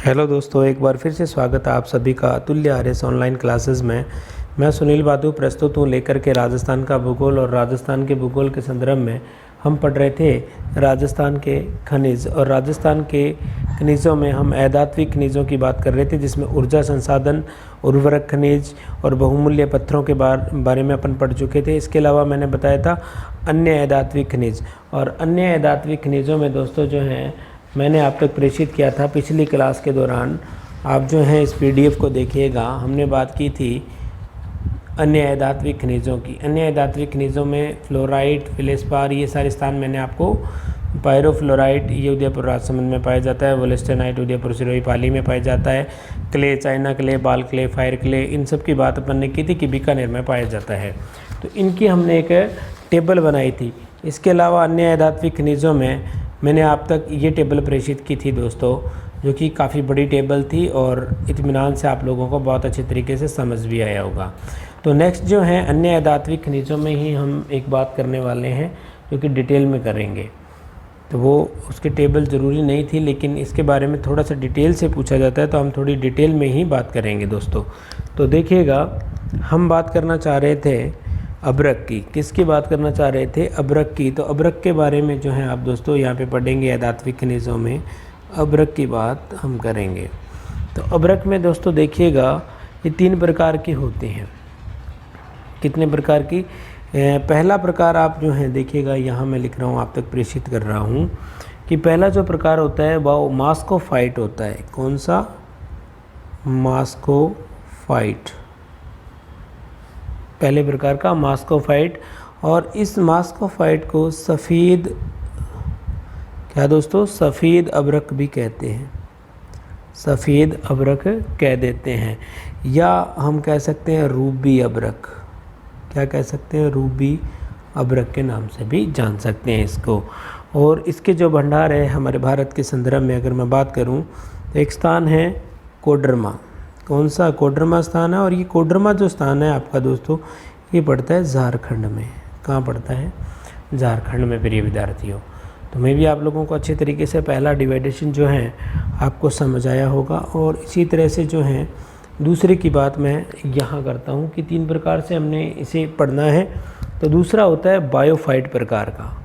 Hello दोस्तों, एक बार फिर से स्वागत है आप सभी का अतुल्य आरएस ऑनलाइन क्लासेस में। मैं सुनील बादू प्रस्तुत हूँ लेकर के राजस्थान का भूगोल। और राजस्थान के भूगोल के संदर्भ में हम पढ़ रहे थे राजस्थान के खनिज। और राजस्थान के खनिजों में हम अधात्विक खनिजों की बात कर रहे थे, जिसमें ऊर्जा संसाधन, उर्वरक खनिज और बहुमूल्य पत्थरों के बारे में अपन पढ़ चुके थे। इसके अलावा मैंने बताया था अन्य अधात्विक खनिज। और अन्य अधात्विक खनिजों में दोस्तों जो हैं मैंने आप तक प्रेषित किया था पिछली क्लास के दौरान। आप जो हैं इस पीडीएफ को देखिएगा। हमने बात की थी अन्य अधात्विक खनिजों की। अन्य अधात्विक खनिजों में फ्लोराइट, फेल्सपार, ये सारे स्थान मैंने आपको, पायरोफ्लोराइट ये उदयपुर राजसमंद में पाया जाता है, वोल्स्टेनाइट उदयपुर सिरोही पाली में पाया जाता है, क्ले चाइना क्ले, बाल क्ले, फायर क्ले, इन सब की बात अपन ने की थी कि बीकानेर में पाया जाता है। तो इनकी हमने एक टेबल बनाई थी। इसके अलावा अन्य अधात्विक खनिजों में मैंने आप तक ये टेबल प्रेषित की थी दोस्तों, जो कि काफ़ी बड़ी टेबल थी और इत्मीनान से आप लोगों को बहुत अच्छे तरीके से समझ भी आया होगा। तो नेक्स्ट जो है अन्य अधात्विक खनिजों में ही हम एक बात करने वाले हैं, जो कि डिटेल में करेंगे। तो वो उसकी टेबल ज़रूरी नहीं थी, लेकिन इसके बारे में थोड़ा सा डिटेल से पूछा जाता है तो हम थोड़ी डिटेल में ही बात करेंगे दोस्तों। तो देखिएगा, हम बात करना चाह रहे थे अभ्रक की। किसकी बात करना चाह रहे थे? अभ्रक की। तो अभ्रक के बारे में जो है आप दोस्तों यहाँ पे पढ़ेंगे। अधात्विक खनिजों में अभ्रक की बात हम करेंगे। तो अभ्रक में दोस्तों देखिएगा, ये 3 प्रकार के होते हैं। कितने प्रकार की? पहला प्रकार आप जो है देखिएगा, यहाँ मैं लिख रहा हूँ, आप तक प्रेषित कर रहा हूँ कि पहला जो प्रकार होता है वो मास्कोफाइट होता है। कौन सा? मास्कोफाइट, पहले प्रकार का मास्कोफाइट। और इस मास्कोफाइट को सफ़ेद, क्या दोस्तों, सफ़ेद अभ्रक भी कहते हैं। सफ़ेद अभ्रक कह देते हैं, या हम कह सकते हैं रूबी अभ्रक। क्या कह सकते हैं? रूबी अभ्रक के नाम से भी जान सकते हैं इसको। और इसके जो भंडार है हमारे भारत के संदर्भ में अगर मैं बात करूं, तो एक स्थान है कोडरमा। कौन सा? कोडरमा स्थान है। और ये कोडरमा जो स्थान है आपका दोस्तों, ये पड़ता है झारखंड में। कहाँ पड़ता है? झारखंड में प्रिय विद्यार्थियों। तो मैं भी आप लोगों को अच्छे तरीके से पहला डिवाइडेशन जो है आपको समझ आया होगा। और इसी तरह से जो है दूसरे की बात मैं यहाँ करता हूँ कि 3 प्रकार से हमने इसे पढ़ना है। तो दूसरा होता है बायोफाइट प्रकार का।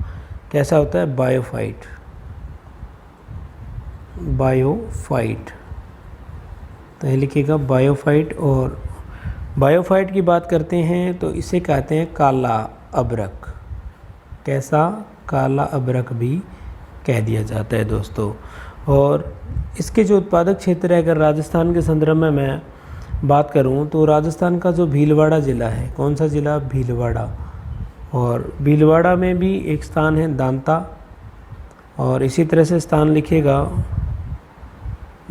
कैसा होता है? बायोफाइट। बायोफाइट, तो ये लिखिएगा बायोफाइट। और बायोफाइट की बात करते हैं तो इसे कहते हैं काला अभ्रक। कैसा? काला अभ्रक भी कह दिया जाता है दोस्तों। और इसके जो उत्पादक क्षेत्र है, अगर राजस्थान के संदर्भ में मैं बात करूं, तो राजस्थान का जो भीलवाड़ा ज़िला है, कौन सा ज़िला? भीलवाड़ा। और भीलवाड़ा में भी एक स्थान है दांता। और इसी तरह से स्थान लिखिएगा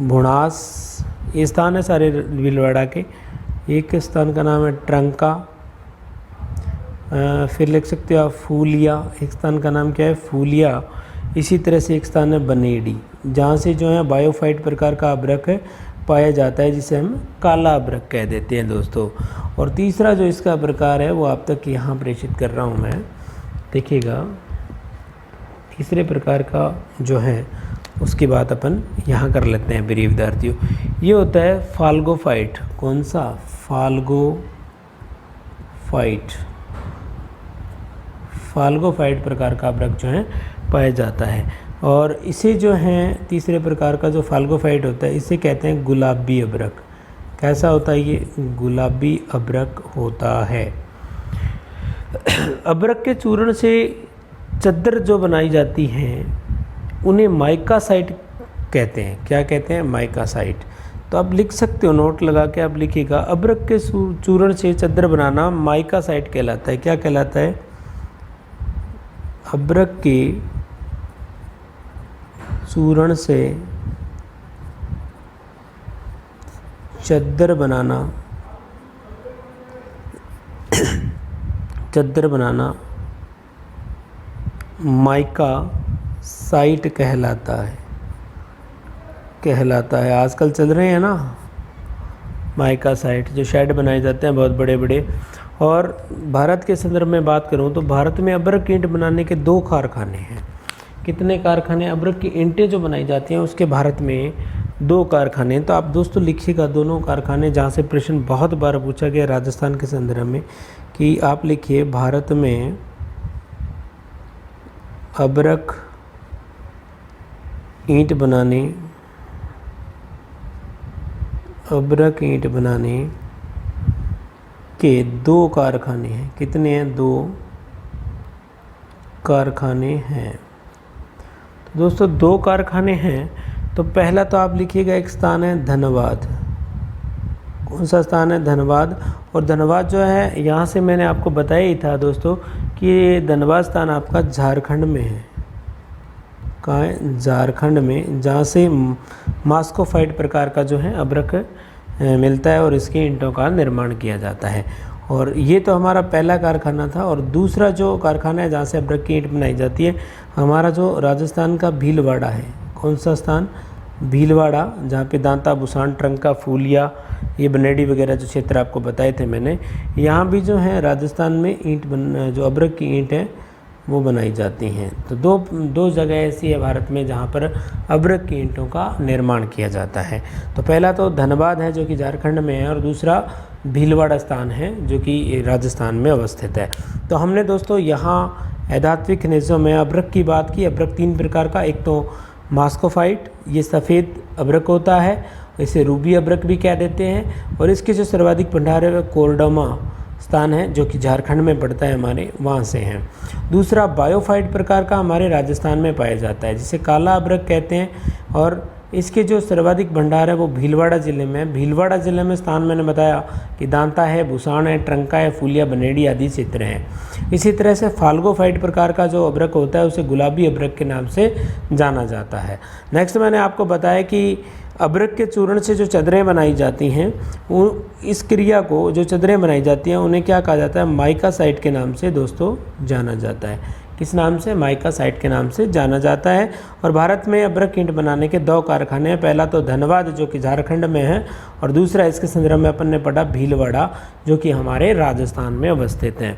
भुणास, ये स्थान है सारे भीलवाड़ा के। एक स्थान का नाम है ट्रंका, फिर लिख सकते हो आप फूलिया। एक स्थान का नाम क्या है? फूलिया। इसी तरह से एक स्थान है बनेडी, जहाँ से जो है बायोफाइट प्रकार का अभ्रक पाया जाता है, जिसे हम काला अभ्रक कह देते हैं दोस्तों। और तीसरा जो इसका प्रकार है वो आप तक यहाँ प्रेषित कर रहा हूँ मैं। देखिएगा, तीसरे प्रकार का जो है उसकी बात अपन यहाँ कर लेते हैं प्रिय विद्यार्थियों। ये होता है फाल्गोफाइट। कौन सा? फाल्गोफाइट। फाल्गोफाइट प्रकार का अभ्रक जो है पाया जाता है। और इसे जो है तीसरे प्रकार का जो फाल्गोफाइट होता है, इसे कहते हैं गुलाबी अभ्रक। कैसा होता है ये? गुलाबी अभ्रक होता है। अभ्रक के चूर्ण से चद्दर जो बनाई जाती हैं उन्हें माइकासाइट कहते हैं। क्या कहते हैं? माइकासाइट। तो आप लिख सकते हो, नोट लगा के आप लिखिएगा, अभ्रक के चूर्ण से चद्दर बनाना माइकासाइट कहलाता है। क्या कहलाता है? अभ्रक के चूर्ण से चद्दर बनाना, चद्दर बनाना माइका साइट कहलाता है। आजकल चल रहे हैं ना माइका साइट, जो शेड बनाए जाते हैं बहुत बड़े बड़े। और भारत के संदर्भ में बात करूं तो भारत में अभ्रक ईंट बनाने के 2 कारखाने हैं। कितने कारखाने? अभ्रक की ईंटें जो बनाई जाती हैं उसके भारत में दो कारखाने। तो आप दोस्तों लिखिएगा दोनों कारखाने, जहाँ से प्रश्न बहुत बार पूछा गया राजस्थान के संदर्भ में, कि आप लिखिए भारत में अबरक ईंट बनाने के दो कारखाने हैं। कितने हैं? दो कारखाने हैं। तो दोस्तों दो कारखाने हैं, तो पहला तो आप लिखिएगा एक स्थान है धनबाद। कौन सा स्थान है? धनबाद। और धनबाद जो है, यहाँ से मैंने आपको बताया ही था दोस्तों कि ये धनबाद स्थान आपका झारखंड में है। कहाँ है? झारखंड में, जहाँ से मास्कोफाइट प्रकार का जो है अबरक मिलता है और इसकी ईंटों का निर्माण किया जाता है। और ये तो हमारा पहला कारखाना था। और दूसरा जो कारखाना है जहाँ से अबरक की ईंट बनाई जाती है, हमारा जो राजस्थान का भीलवाड़ा है। कौन सा स्थान? भीलवाड़ा, जहाँ पे दांता, बुसान, ट्रंका, फूलिया, ये बनेडी वगैरह जो क्षेत्र आपको बताए थे मैंने, यहाँ भी जो है राजस्थान में जो अबरक की ईंट है वो बनाई जाती हैं। तो दो जगह ऐसी है भारत में जहाँ पर अबरक की ईंटों का निर्माण किया जाता है। तो पहला तो धनबाद है जो कि झारखंड में है, और दूसरा भीलवाड़ा स्थान है जो कि राजस्थान में अवस्थित है। तो हमने दोस्तों यहाँ धात्विक खनिजों में अबरक की बात की। अबरक 3 प्रकार का, एक तो मास्कोफाइट, ये सफ़ेद अबरक होता है, इसे रूबी अबरक भी कह देते हैं। और इसके जो सर्वाधिक भंडार है वह कोरडमा स्थान है जो कि झारखंड में पड़ता है, हमारे वहाँ से हैं। दूसरा बायोफाइट प्रकार का हमारे राजस्थान में पाया जाता है, जिसे काला अबरक कहते हैं। और इसके जो सर्वाधिक भंडार है वो भीलवाड़ा ज़िले में है। भीलवाड़ा ज़िले में स्थान मैंने बताया कि दांता है, बुसान है, ट्रंका है, फूलिया, बनेडी आदि क्षेत्र हैं। इसी तरह से फाल्गोफाइट प्रकार का जो अबरक होता है उसे गुलाबी अबरक के नाम से जाना जाता है। नेक्स्ट मैंने आपको बताया कि अबरक के चूर्ण से जो चादरें बनाई जाती हैं, वो इस क्रिया को, जो चादरें बनाई जाती हैं उन्हें क्या कहा जाता है? माइका साइट के नाम से दोस्तों जाना जाता है। किस नाम से? माइका साइट के नाम से जाना जाता है। और भारत में अबरक ईंट बनाने के 2 कारखाने हैं। पहला तो धनबाद जो कि झारखंड में है, और दूसरा इसके संदर्भ में अपन ने पढ़ा भीलवाड़ा जो कि हमारे राजस्थान में अवस्थित है।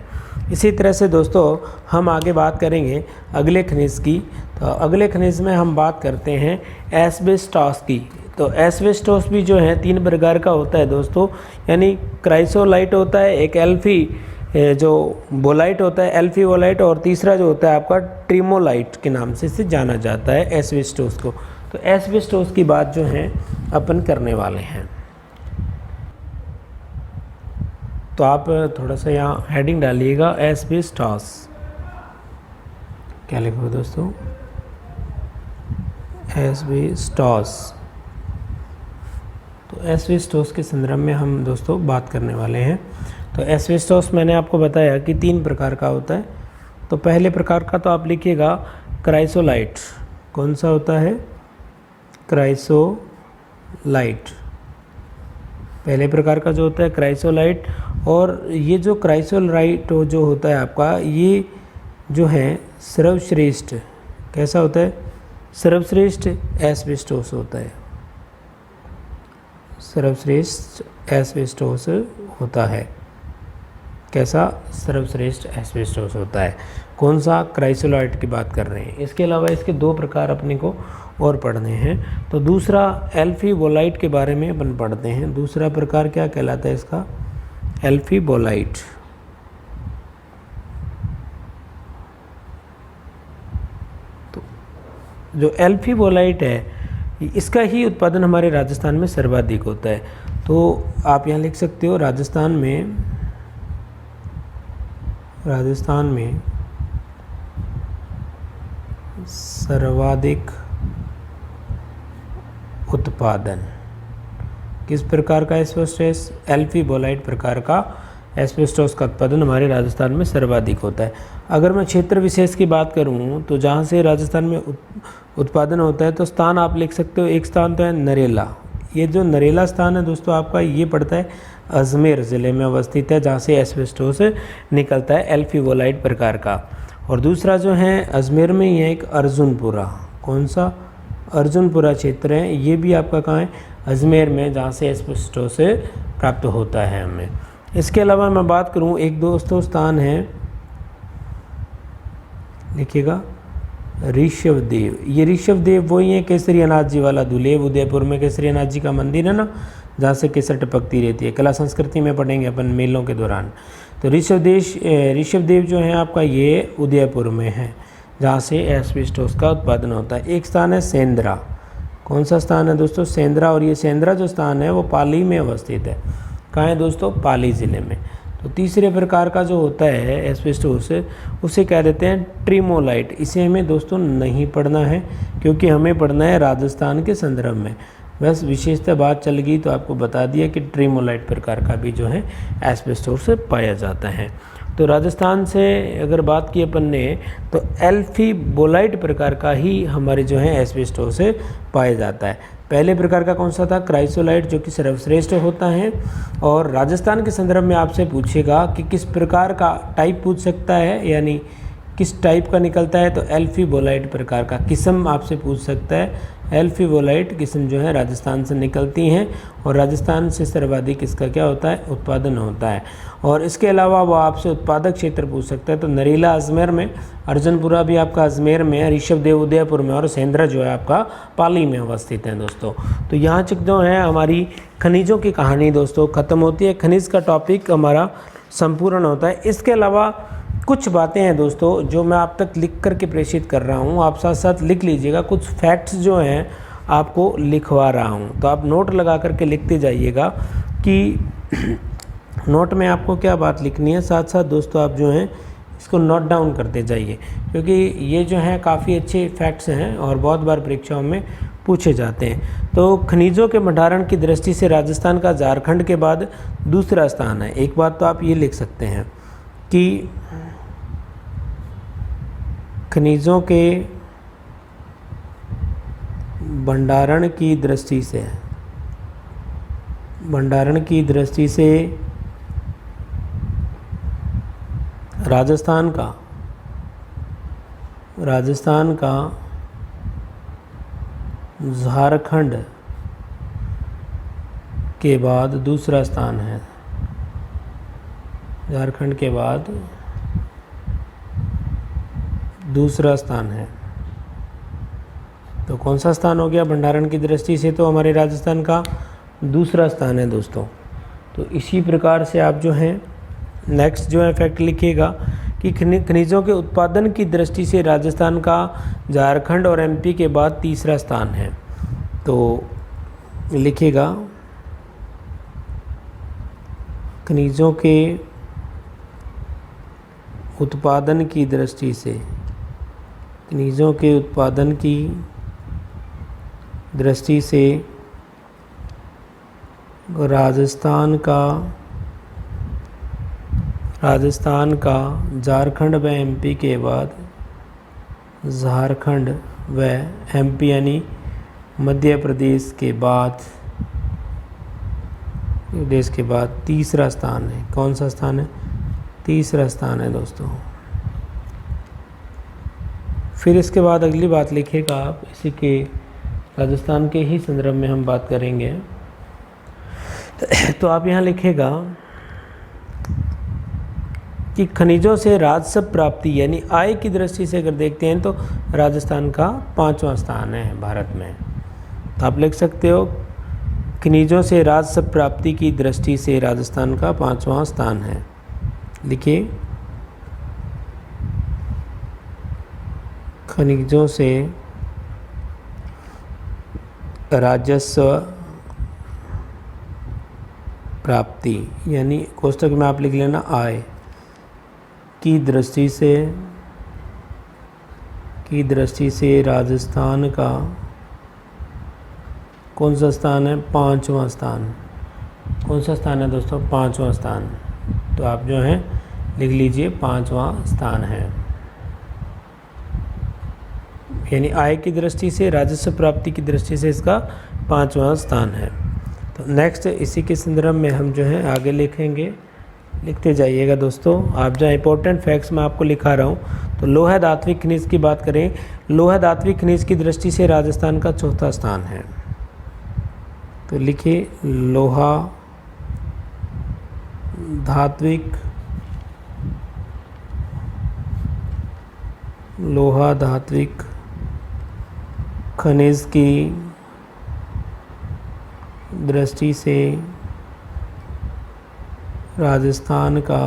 इसी तरह से दोस्तों हम आगे बात करेंगे अगले खनिज की। तो अगले खनिज में हम बात करते हैं एस्बेस्टॉस की। तो एस्बेस्टॉस भी जो है 3 प्रकार का होता है दोस्तों, यानी क्राइसोलाइट होता है, एक एल्फी जो बोलाइट होता है, एल्फी बोलाइट, और तीसरा जो होता है आपका ट्रिमोलाइट के नाम से इसे जाना जाता है एस्बेस्टॉस को। तो एस्बेस्टॉस की बात जो है अपन करने वाले हैं। तो आप थोड़ा सा यहाँ हेडिंग डालिएगा एस्बेस्टॉस। क्या लिखोगे दोस्तों? एस्बेस्टॉस। तो एस्बेस्टॉस के संदर्भ में हम दोस्तों बात करने वाले हैं। तो एस्बेस्टॉस मैंने आपको बताया कि 3 प्रकार का होता है। तो पहले प्रकार का तो आप लिखिएगा क्राइसोलाइट। कौन सा होता है? क्राइसोलाइट। पहले प्रकार का जो होता है क्राइसोलाइट। और ये जो क्राइसोलाइट जो होता है आपका, ये जो है सर्वश्रेष्ठ, कैसा होता है? सर्वश्रेष्ठ एस्बेस्टॉस होता है। सर्वश्रेष्ठ एस्बेस्टॉस होता है। कैसा? सर्वश्रेष्ठ एस्बेस्टॉस होता है। कौन सा? क्राइसोलाइट की बात कर रहे हैं। इसके अलावा इसके 2 प्रकार अपने को और पढ़ने हैं। तो दूसरा एल्फी बोलाइट के बारे में अपन पढ़ते हैं। दूसरा प्रकार क्या कहलाता है इसका? एल्फी बोलाइट। तो जो एल्फी बोलाइट है, इसका ही उत्पादन हमारे राजस्थान में सर्वाधिक होता है। तो आप यहाँ लिख सकते हो राजस्थान में सर्वाधिक उत्पादन किस प्रकार का एस्बेस्टॉस? एल्फी बोलाइट प्रकार का एस्बेस्टॉस का उत्पादन हमारे राजस्थान में सर्वाधिक होता है। अगर मैं क्षेत्र विशेष की बात करूं तो जहां से राजस्थान में उत्पादन होता है, तो स्थान आप लिख सकते हो। एक स्थान तो है नरेला। ये जो नरेला स्थान है दोस्तों आपका, ये पड़ता है अजमेर ज़िले में अवस्थित है, जहाँ से एस्बेस्टॉस निकलता है एल्फी बोलाइट प्रकार का। और दूसरा जो है अजमेर में ही है एक अर्जुनपुरा। कौन सा? अर्जुनपुरा क्षेत्र है। ये भी आपका कहाँ है? अजमेर में, जहाँ से एस्बेस्टॉस प्राप्त होता है हमें। इसके अलावा मैं बात करूँ, एक दोस्तों स्थान है, लिखिएगा ऋषभदेव। ये ऋषभदेव वही है केसरीनाथ जी वाला दुलेब, उदयपुर में केसरीनाथ जी का मंदिर है ना, जहाँ से केसर टपकती रहती है। कला संस्कृति में पढ़ेंगे अपन मेलों के दौरान। तो ऋषभदेव जो है आपका ये उदयपुर में है, जहाँ से एस्बेस्टोस का उत्पादन होता है। एक स्थान है सेंद्रा। कौन सा स्थान है दोस्तों? सेंद्रा। और ये सेंद्रा जो स्थान है वो पाली में अवस्थित है। कहाँ है दोस्तों? पाली ज़िले में। तो तीसरे प्रकार का जो होता है एस्बेस्टोस, उसे कह देते हैं ट्रिमोलाइट। इसे हमें दोस्तों नहीं पढ़ना है, क्योंकि हमें पढ़ना है राजस्थान के संदर्भ में। बस विशेषता बात चल गई तो आपको बता दिया कि ट्रिमोलाइट प्रकार का भी जो है एस्बेस्टोस पाया जाता है। तो राजस्थान से अगर बात की अपन ने तो एल्फीबोलाइट प्रकार का ही हमारे जो है एस्बेस्टोस पाया जाता है। पहले प्रकार का कौन सा था? क्राइसोलाइट, जो कि सर्वश्रेष्ठ होता है। और राजस्थान के संदर्भ में आपसे पूछेगा कि किस प्रकार का टाइप पूछ सकता है, यानी किस टाइप का निकलता है, तो एल्फीबोलाइट प्रकार का किस्म आपसे पूछ सकता है। एल्फीबोलाइट किस्म जो है राजस्थान से निकलती हैं, और राजस्थान से सर्वाधिक इसका क्या होता है? उत्पादन होता है। और इसके अलावा वो आपसे उत्पादक क्षेत्र पूछ सकता है, तो नरीला अजमेर में, अर्जनपुरा भी आपका अजमेर में है, ऋषभदेव उदयपुर में, और सेंद्रा जो है आपका पाली में अवस्थित है दोस्तों। तो यहाँ तक जो है हमारी खनिजों की कहानी दोस्तों ख़त्म होती है। खनिज का टॉपिक हमारा संपूर्ण होता है। इसके अलावा कुछ बातें हैं दोस्तों जो मैं आप तक लिख करके प्रेषित कर रहा हूँ, आप साथ साथ लिख लीजिएगा। कुछ फैक्ट्स जो हैं आपको लिखवा रहा हूँ, तो आप नोट लगा करके लिखते जाइएगा कि नोट में आपको क्या बात लिखनी है। साथ साथ दोस्तों आप जो हैं इसको नोट डाउन करते जाइए, क्योंकि ये जो हैं काफ़ी अच्छे फैक्ट्स हैं और बहुत बार परीक्षाओं में पूछे जाते हैं। तो खनिजों के भंडारण की दृष्टि से राजस्थान का झारखंड के बाद दूसरा स्थान है। एक बात तो आप ये लिख सकते हैं कि खनिजों के भंडारण की दृष्टि से राजस्थान का झारखंड के बाद दूसरा स्थान है। झारखंड के बाद दूसरा स्थान है। तो कौन सा स्थान हो गया भंडारण की दृष्टि से? तो हमारे राजस्थान का दूसरा स्थान है दोस्तों। तो इसी प्रकार से आप जो हैं नेक्स्ट जो है फैक्ट लिखिएगा कि खनिजों के उत्पादन की दृष्टि से राजस्थान का झारखंड और एमपी के बाद तीसरा स्थान है। तो लिखिएगा खनिजों के उत्पादन की दृष्टि से, खनिजों के उत्पादन की दृष्टि से राजस्थान का झारखंड व एमपी के बाद, झारखंड व एमपी यानी मध्य प्रदेश के बाद तीसरा स्थान है। कौन सा स्थान है? तीसरा स्थान है दोस्तों। फिर इसके बाद अगली बात लिखिएगा आप, इसी के राजस्थान के ही संदर्भ में हम बात करेंगे। तो आप यहाँ लिखिएगा कि खनिजों से राजस्व प्राप्ति यानी आय की दृष्टि से अगर देखते हैं तो राजस्थान का 5वां स्थान है भारत में। तो आप लिख सकते हो खनिजों से राजस्व प्राप्ति की दृष्टि से राजस्थान का 5वां स्थान है। लिखिए खनिजों से राजस्व प्राप्ति यानी कोष्टक में आप लिख लेना आय की दृष्टि से राजस्थान का कौन सा स्थान है? 5वां स्थान। कौन सा स्थान है दोस्तों? 5वां स्थान। तो आप जो है लिख लीजिए 5वां स्थान है, यानी आय की दृष्टि से, राजस्व प्राप्ति की दृष्टि से इसका 5वां स्थान है। तो नेक्स्ट इसी के संदर्भ में हम जो है आगे लिखेंगे, लिखते जाइएगा दोस्तों। आप जो इंपॉर्टेंट फैक्ट्स मैं आपको लिखा रहा हूँ। तो लोहा धात्विक खनिज की बात करें, लोहा धात्विक खनिज की दृष्टि से राजस्थान का 4था स्थान है। तो लिखिए लोहा धात्विक लोहा धात्विक खनिज की दृष्टि से राजस्थान का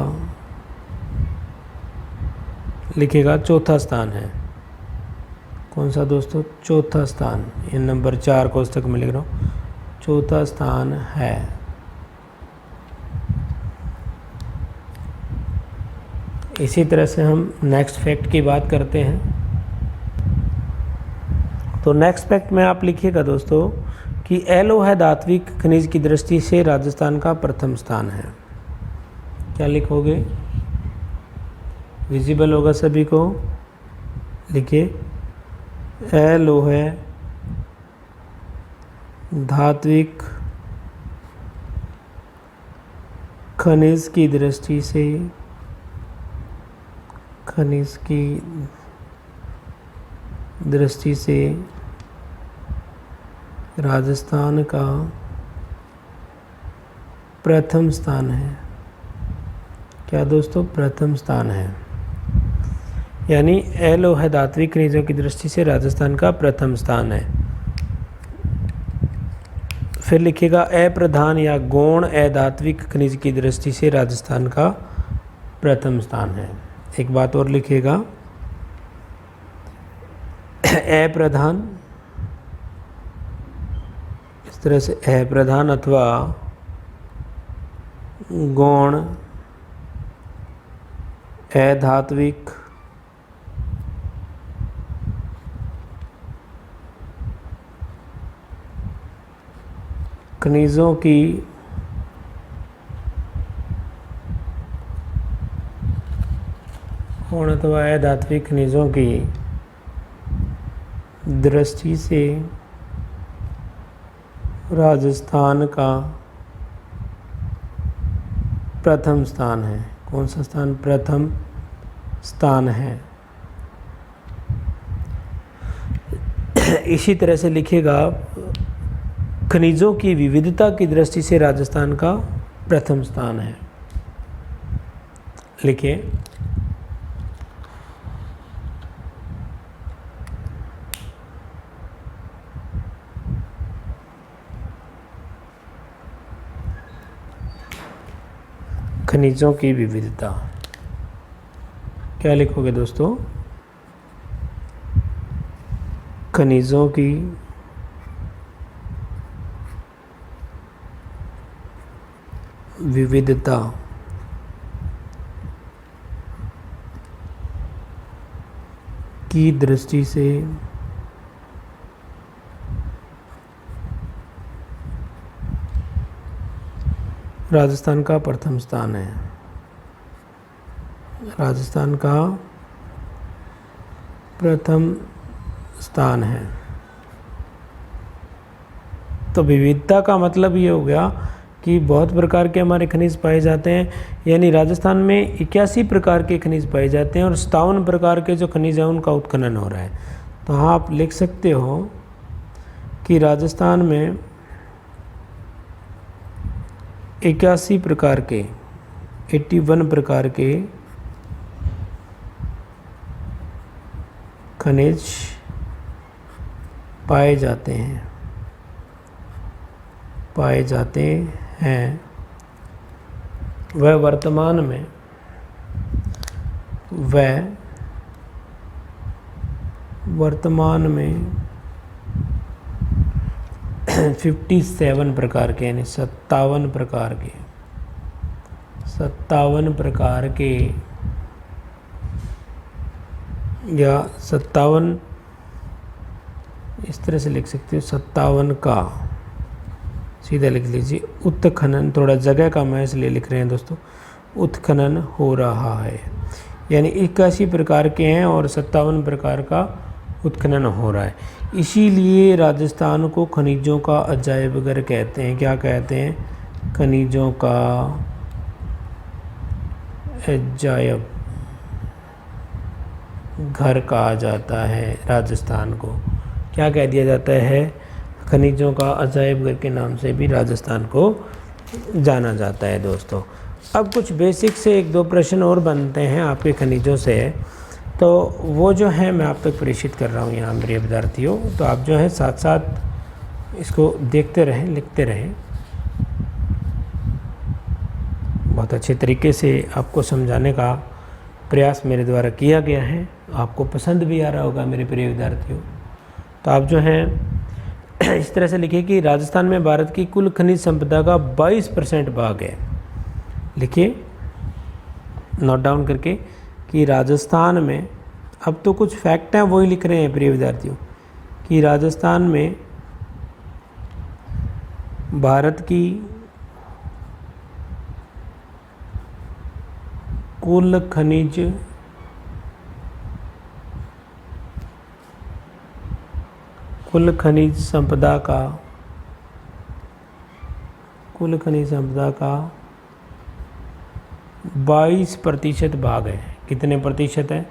लिखेगा चौथा स्थान है। कौन सा दोस्तों? चौथा स्थान। ये नंबर 4 कोष्ठक में लिख रहा हूँ, चौथा स्थान है। इसी तरह से हम नेक्स्ट फैक्ट की बात करते हैं। तो नेक्स्ट फैक्ट में आप लिखिएगा दोस्तों कि अलोहा धात्विक खनिज की दृष्टि से राजस्थान का प्रथम स्थान है। क्या लिखोगे? विजिबल होगा सभी को। लिखिए, अलोहा धात्विक खनिज की दृष्टि से राजस्थान का प्रथम स्थान है। क्या दोस्तों? प्रथम स्थान है। यानी अलोहा धात्विक खनिजों की दृष्टि से राजस्थान का प्रथम स्थान है। फिर लिखिएगा अप्रधान या गौण अधात्विक खनिज की दृष्टि से राजस्थान का प्रथम स्थान है। एक बात और लिखिएगा, अप्रधान, इस तरह से अप्रधान अथवा गौण अधात्विक खनिजों की गौण अथवा अधात्विक खनिजों की दृष्टि से राजस्थान का प्रथम स्थान है। कौन सा स्थान? प्रथम स्थान है। इसी तरह से लिखिएगा, खनिजों की विविधता की दृष्टि से राजस्थान का प्रथम स्थान है। लिखिए, खनिजों की विविधता। क्या लिखोगे दोस्तों? खनिजों की विविधता की दृष्टि से राजस्थान का प्रथम स्थान है। राजस्थान का प्रथम स्थान है। तो विविधता का मतलब ये हो गया कि बहुत प्रकार के हमारे खनिज पाए जाते हैं। यानी राजस्थान में 81 प्रकार के खनिज पाए जाते हैं और 57 प्रकार के जो खनिज हैं उनका उत्खनन हो रहा है। तो हाँ, आप लिख सकते हो कि राजस्थान में 81 प्रकार के 81 प्रकार के खनिज पाए जाते हैं। वह वर्तमान में 57 प्रकार के, यानी 57 प्रकार के या 57, इस तरह से लिख सकते हो, 57 का सीधा लिख लीजिए। उत्खनन, थोड़ा जगह का मैं इसलिए लिख रहे हैं दोस्तों, उत्खनन हो रहा है। यानी 81 प्रकार के हैं और 57 प्रकार का उत्खनन हो रहा है। इसीलिए राजस्थान को खनिजों का अजायब घर कहते हैं। क्या कहते हैं? खनिजों का अजायब घर कहा जाता है राजस्थान को। क्या कह दिया जाता है? खनिजों का अजायब घर के नाम से भी राजस्थान को जाना जाता है दोस्तों। अब कुछ बेसिक से 1-2 प्रश्न और बनते हैं आपके खनिजों से। तो वो जो है मैं आप तक प्रेषित कर रहा हूँ यहाँ मेरे विद्यार्थियों। तो आप जो है साथ साथ इसको देखते रहें, लिखते रहें। बहुत अच्छे तरीके से आपको समझाने का प्रयास मेरे द्वारा किया गया है, आपको पसंद भी आ रहा होगा मेरे प्रिय विद्यार्थियों। तो आप जो है इस तरह से लिखिए कि राजस्थान में भारत की कुल खनिज संपदा का 22% भाग है। लिखिए नोट डाउन करके कि राजस्थान में, अब तो कुछ फैक्ट हैं वही लिख रहे हैं प्रिय विद्यार्थियों, कि राजस्थान में भारत की कुल खनिज संपदा का 22% भाग है। कितने प्रतिशत है?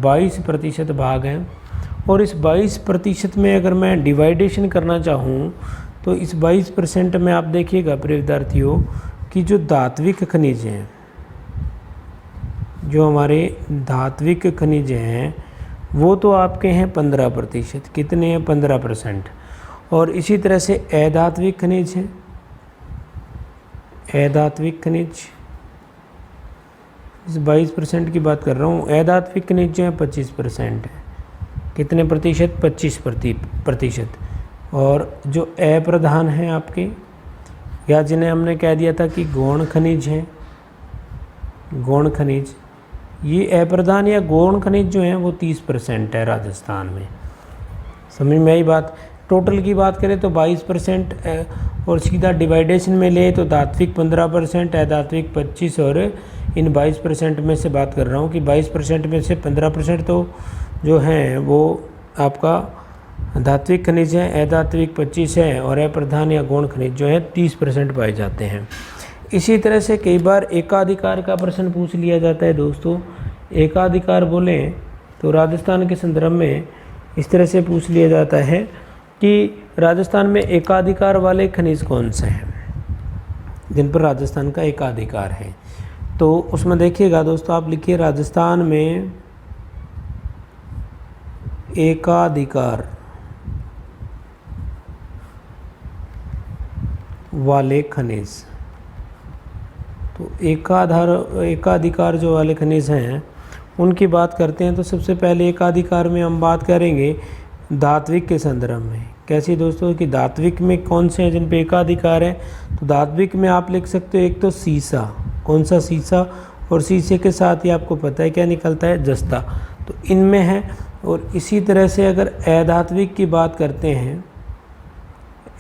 22% भाग है। और इस 22% में अगर मैं डिवाइडेशन करना चाहूँ तो इस 22% में आप देखिएगा प्रिय विद्यार्थियों कि जो धात्विक खनिज हैं, जो हमारे धात्विक खनिज हैं वो तो आपके हैं 15%। कितने हैं? 15%। और इसी तरह से अधात्विक खनिज हैं, अधात्विक खनिज, इस 22% की बात कर रहा हूँ। अधात्विक खनिज जो है 25% है। कितने प्रतिशत? 25%। और जो अप्रधान हैं आपके, या जिन्हें हमने कह दिया था कि गौण खनिज हैं, गौण खनिज, ये अप्रधान या गौण खनिज जो हैं वो 30% है राजस्थान में। समझ में आई बात? टोटल की बात करें तो 22%, और सीधा डिवाइडेशन में ले तो धात्विक 15%, अधात्विक 25%, और इन 22% में से बात कर रहा हूँ कि 22% में से 15% तो जो हैं वो आपका धात्विक खनिज है, अधात्विक 25 है, और अप्रधान या गौण खनिज जो है 30% पाए जाते हैं। इसी तरह से कई बार एकाधिकार का प्रश्न पूछ लिया जाता है दोस्तों। एकाधिकार बोलें तो राजस्थान के संदर्भ में इस तरह से पूछ लिया जाता है कि राजस्थान में एकाधिकार वाले खनिज कौन से हैं जिन पर राजस्थान का एकाधिकार है। तो उसमें देखिएगा दोस्तों, आप लिखिए राजस्थान में एकाधिकार वाले खनिज। तो एकाधिकार जो वाले खनिज हैं उनकी बात करते हैं। तो सबसे पहले एकाधिकार में हम बात करेंगे धात्विक के संदर्भ में। कैसी दोस्तों? कि धात्विक में कौन से हैं जिन पे एकाधिकार है? तो धात्विक में आप लिख सकते हो एक तो सीसा। कौन सा? सीसा। और सीसे के साथ ही आपको पता है क्या निकलता है? जस्ता। तो इनमें है। और इसी तरह से अगर अधात्विक की बात करते हैं,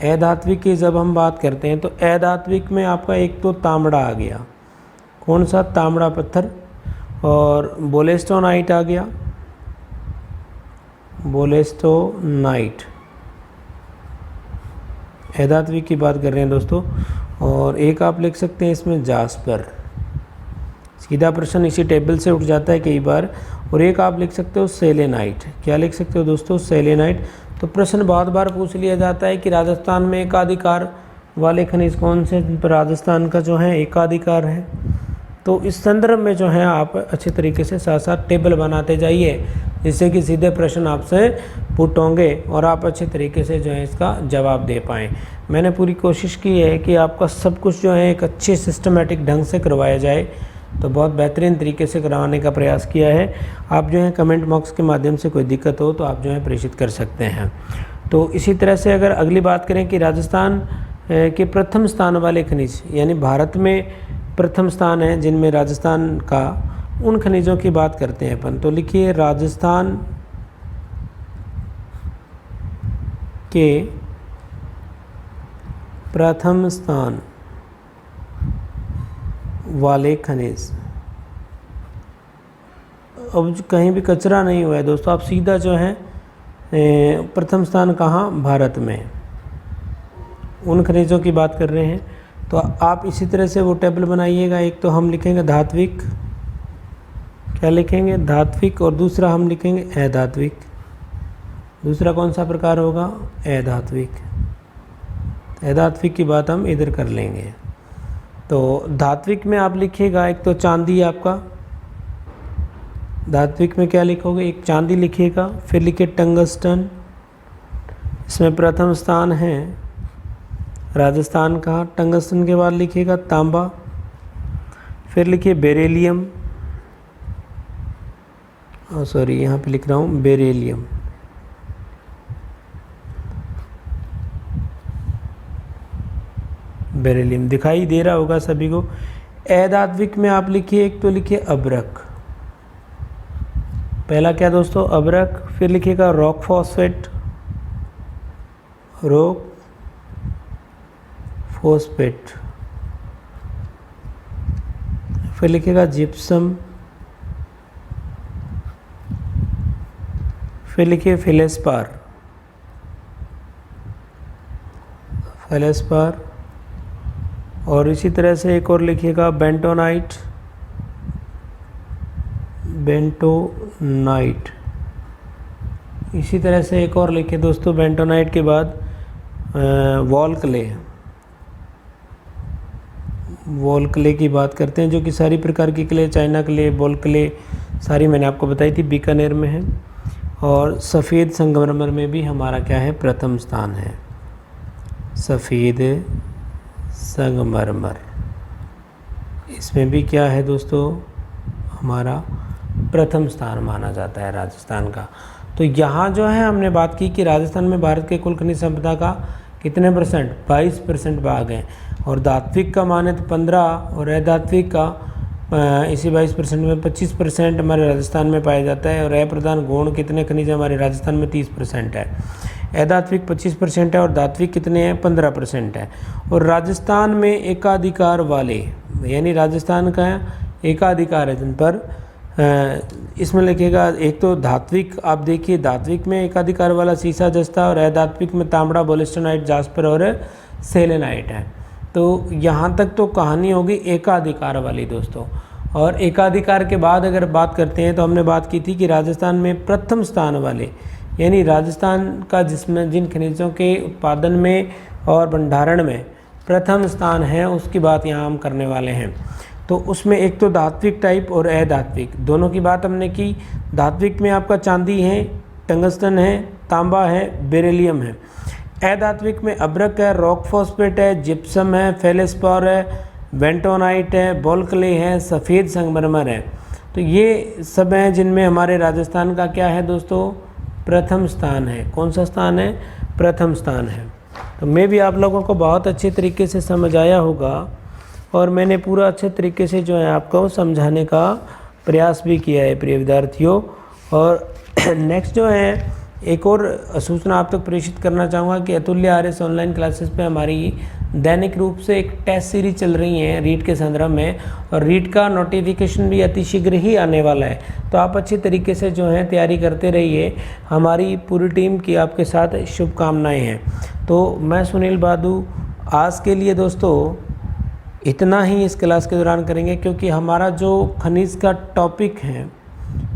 अधात्विक की जब हम बात करते हैं तो अधात्विक में आपका एक तो तांबड़ा आ गया। कौन सा? तांबड़ा पत्थर। और बोलेस्टोनाइट आ गया, बोलेस्टोनाइट। अधात्विक की बात कर रहे हैं दोस्तों। और एक आप लिख सकते हैं इसमें जास्पर। सीधा प्रश्न इसी टेबल से उठ जाता है कई बार। और एक आप लिख सकते हो सेलेनाइट। क्या लिख सकते हो दोस्तों? सेलेनाइट। तो प्रश्न बहुत बार पूछ लिया जाता है कि राजस्थान में एकाधिकार वाले खनिज कौन से जिन पर राजस्थान का जो है एकाधिकार है। तो इस संदर्भ में जो है आप अच्छे तरीके से साथ साथ टेबल बनाते जाइए, जिससे कि सीधे प्रश्न आपसे पुट होंगे और आप अच्छे तरीके से जो है इसका जवाब दे पाएँ। मैंने पूरी कोशिश की है कि आपका सब कुछ जो है एक अच्छे सिस्टमेटिक ढंग से करवाया जाए, तो बहुत बेहतरीन तरीके से करवाने का प्रयास किया है। आप जो है कमेंट बॉक्स के माध्यम से कोई दिक्कत हो तो आप जो है प्रेषित कर सकते हैं। तो इसी तरह से अगर अगली बात करें कि राजस्थान के प्रथम स्थान वाले खनिज, यानी भारत में प्रथम स्थान है जिनमें राजस्थान का, उन खनिजों की बात करते हैं अपन। तो लिखिए राजस्थान के प्रथम स्थान वाले खनिज। अब कहीं भी कचरा नहीं हुआ है दोस्तों, आप सीधा जो है प्रथम स्थान कहाँ? भारत में उन खनिजों की बात कर रहे हैं। तो आप इसी तरह से वो टेबल बनाइएगा। एक तो हम लिखेंगे धात्विक, क्या लिखेंगे? धात्विक। और दूसरा हम लिखेंगे अधात्विक। दूसरा कौन सा प्रकार होगा? अधात्विक। अधात्विक की बात हम इधर कर लेंगे। तो धात्विक में आप लिखिएगा एक तो चांदी आपका, धात्विक में क्या लिखोगे, एक चांदी लिखिएगा, फिर लिखिए टंगस्टन, इसमें प्रथम स्थान है राजस्थान का। टंगस्टन के बाद लिखिएगा तांबा, फिर लिखिए बेरिलियम, सॉरी यहाँ पे लिख रहा हूँ बेरिलियम। बेरिलियम दिखाई दे रहा होगा सभी को। अधात्विक में आप लिखिए, एक तो लिखिए अब्रक, पहला क्या दोस्तों अब्रक, फिर लिखिएगा रॉक फॉस्फेट, रॉक फॉस्फेट, फिर लिखिएगा जिप्सम, फिर लिखिए फेलेस्पार, फेलेस्पार, और इसी तरह से एक और लिखिएगा बेंटोनाइट, बेंटोनाइट। इसी तरह से एक और लिखिए दोस्तों बेंटोनाइट के बाद वॉल क्ले, वॉल क्ले की बात करते हैं, जो कि सारी प्रकार की clay, China clay, ball clay, सारी मैंने आपको बताई थी, बीकानेर में है। और सफ़ेद संगमरमर में भी हमारा क्या है, प्रथम स्थान है, सफ़ेद संगमरमर, इसमें भी क्या है दोस्तों हमारा प्रथम स्थान माना जाता है राजस्थान का। तो यहाँ जो है हमने बात की कि राजस्थान में भारत के कुल खनिज संपदा का कितने परसेंट, 22% भाग हैं, और धात्विक का माने तो 15 और अधात्विक का इसी 22% में 25% हमारे राजस्थान में पाया जाता है। और अप्रधान गौण कितने खनिज हमारे राजस्थान में 30% है, अधात्विक 25% है, और धात्विक कितने हैं 15% है। और राजस्थान में एकाधिकार वाले, यानी राजस्थान का एकाधिकार है जिन पर इसमें लिखिएगा, एक तो धात्विक आप देखिए, धात्विक में एकाधिकार वाला सीसा जस्ता, और अधात्विक में तांबड़ा, बोलिस्टोनाइट, जास्पर और सेलेनाइट है। तो यहाँ तक तो कहानी होगी एकाधिकार वाली दोस्तों। और एकाधिकार के बाद अगर बात करते हैं तो हमने बात की थी कि राजस्थान में प्रथम स्थान वाले, यानी राजस्थान का जिसमें जिन खनिजों के उत्पादन में और भंडारण में प्रथम स्थान है उसकी बात यहाँ हम करने वाले हैं। तो उसमें एक तो धात्विक टाइप और अधात्विक दोनों की बात हमने की। धात्विक में आपका चांदी है, टंगस्टन है, तांबा है, बेरिलियम है। अधात्विक में अब्रक है, रॉक फॉस्फेट है, जिप्सम है, फेलेस्पार है, बेंटोनाइट है, बॉल क्ले है, सफ़ेद संगमरमर है। तो ये सब हैं जिनमें हमारे राजस्थान का क्या है दोस्तों, प्रथम स्थान है। कौन सा स्थान है, प्रथम स्थान है। तो मैं भी आप लोगों को बहुत अच्छे तरीके से समझ आया होगा, और मैंने पूरा अच्छे तरीके से जो है आपको समझाने का प्रयास भी किया है प्रिय विद्यार्थियों। और नेक्स्ट जो है एक और सूचना आप तक प्रेषित करना चाहूँगा कि अतुल्य आरएस ऑनलाइन क्लासेस पे हमारी दैनिक रूप से एक टेस्ट सीरीज चल रही है रीट के संदर्भ में, और रीट का नोटिफिकेशन भी अतिशीघ्र ही आने वाला है। तो आप अच्छी तरीके से जो है तैयारी करते रहिए। हमारी पूरी टीम की आपके साथ शुभकामनाएँ हैं। तो मैं सुनील बादू आज के लिए दोस्तों इतना ही इस क्लास के दौरान करेंगे, क्योंकि हमारा जो खनिज का टॉपिक है,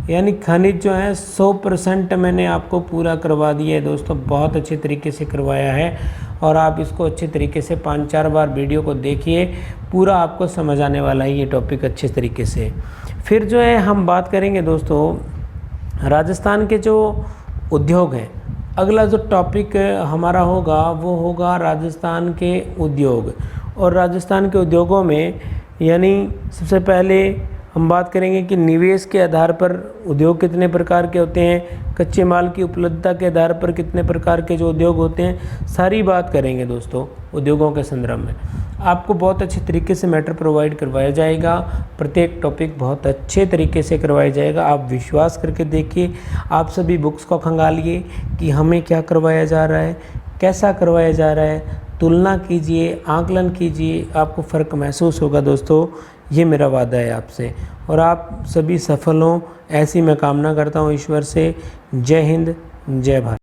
यानी खनिज जो है 100% मैंने आपको पूरा करवा दिया है दोस्तों, बहुत अच्छे तरीके से करवाया है। और आप इसको अच्छे तरीके से 5-4 बार वीडियो को देखिए, पूरा आपको समझ आने वाला है ये टॉपिक अच्छे तरीके से। फिर जो है हम बात करेंगे दोस्तों राजस्थान के जो उद्योग हैं। अगला जो टॉपिक हमारा होगा वो होगा राजस्थान के उद्योग। और राजस्थान के उद्योगों में यानी सबसे पहले हम बात करेंगे कि निवेश के आधार पर उद्योग कितने प्रकार के होते हैं, कच्चे माल की उपलब्धता के आधार पर कितने प्रकार के जो उद्योग होते हैं, सारी बात करेंगे दोस्तों उद्योगों के संदर्भ में। आपको बहुत अच्छे तरीके से मैटर प्रोवाइड करवाया जाएगा, प्रत्येक टॉपिक बहुत अच्छे तरीके से करवाया जाएगा। आप विश्वास करके देखिए, आप सभी बुक्स को खंगालिए कि हमें क्या करवाया जा रहा है, कैसा करवाया जा रहा है, तुलना कीजिए, आकलन कीजिए, आपको फ़र्क महसूस होगा दोस्तों। ये मेरा वादा है आपसे, और आप सभी सफल हों ऐसी मैं कामना करता हूँ ईश्वर से। जय हिंद, जय भारत।